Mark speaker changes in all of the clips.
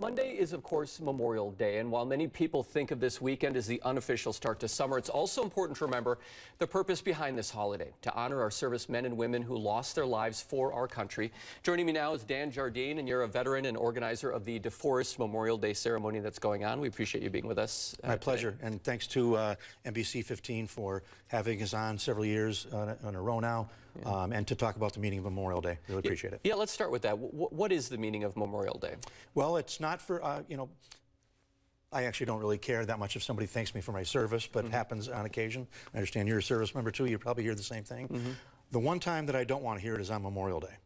Speaker 1: Monday is, of course, Memorial Day, and while many people think of this weekend as the unofficial start to summer, it's also important to remember the purpose behind this holiday, to honor our servicemen and women who lost their lives for our country. Joining me now is Dan Jardine, and you're a veteran and organizer of the DeForest Memorial Day ceremony that's going on. We appreciate you being with us.
Speaker 2: My pleasure, and thanks to NBC 15 for having us on several years in a row now, and to talk about the meaning of Memorial Day. Really appreciate it.
Speaker 1: Yeah, let's start with that. What is the meaning of Memorial Day?
Speaker 2: Well, it's not for, I actually don't really care that much if somebody thanks me for my service, but it happens on occasion. I understand you're a service member too. You probably hear the same thing. The one time that I don't want to hear it is on Memorial Day.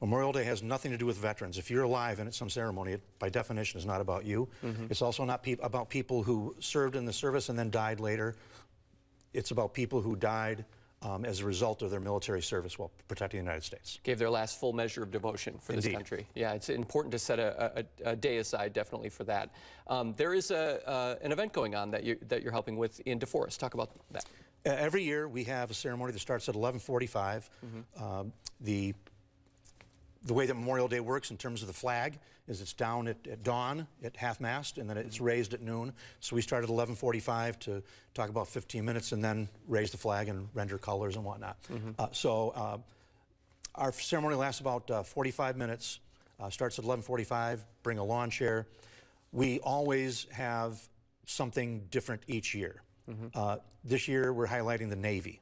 Speaker 2: Memorial Day has nothing to do with veterans. If you're alive and at some ceremony, it by definition is not about you. It's also not about people who served in the service and then died later. It's about people who died as a result of their military service while protecting the United States.
Speaker 1: Gave their last full measure of devotion for this country. Yeah, it's important to set a day aside, definitely, for that. There is an event going on that you're helping with in DeForest. Talk about that.
Speaker 2: Every year we have a ceremony that starts at 11:45. The way that Memorial Day works in terms of the flag is it's down at dawn at half-mast, and then it's raised at noon. So we start at 11:45 to talk about 15 minutes and then raise the flag and render colors and whatnot. Our ceremony lasts about 45 minutes, starts at 11:45, bring a lawn chair. We always have something different each year. This year we're highlighting the Navy.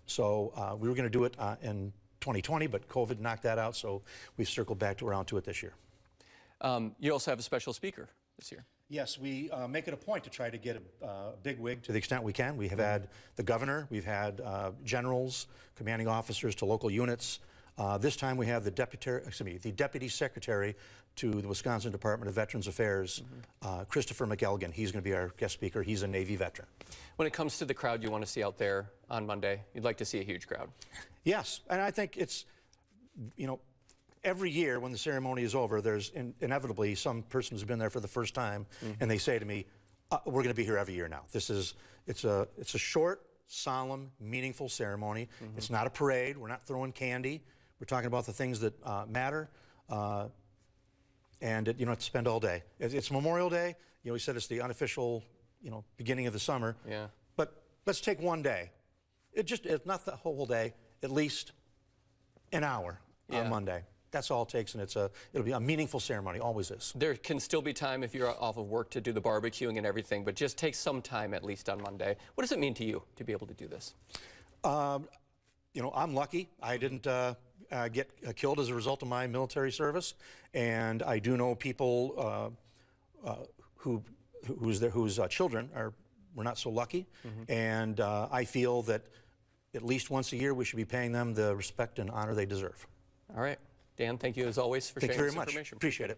Speaker 2: So we were going to do it in 2020, but COVID knocked that out, so we've circled back around to it this year.
Speaker 1: You also have a special speaker this year.
Speaker 2: Yes, we make it a point to try to get a big wig to the extent we can. We have had the governor, we've had generals, commanding officers to local units. This time we have the deputy secretary to the Wisconsin Department of Veterans Affairs, Christopher McElgan. He's going to be our guest speaker. He's a Navy veteran. When it comes to the crowd you want to see out there on Monday, you'd like to see a huge crowd. Yes, and I think it's, every year when the ceremony is over, there's inevitably some person who's been there for the first time, and they say to me, we're going to be here every year now. It's a short, solemn, meaningful ceremony. It's not a parade. We're not throwing candy. We're talking about the things that matter, and you don't have to spend all day. It's Memorial Day. We said it's the unofficial, beginning of the summer. Yeah. But let's take one day. It's not the whole day. At least an hour on Monday. That's all it takes, and it'll be a meaningful ceremony. Always is. There can still be time if you're off of work to do the barbecuing and everything, but just take some time at least on Monday. What does it mean to you to be able to do this? I'm lucky. I didn't get killed as a result of my military service, and I do know people whose children were not so lucky, and I feel that at least once a year we should be paying them the respect and honor they deserve.
Speaker 1: All right. Dan, thank you as always for sharing this information.
Speaker 2: Thank you very much. Appreciate it.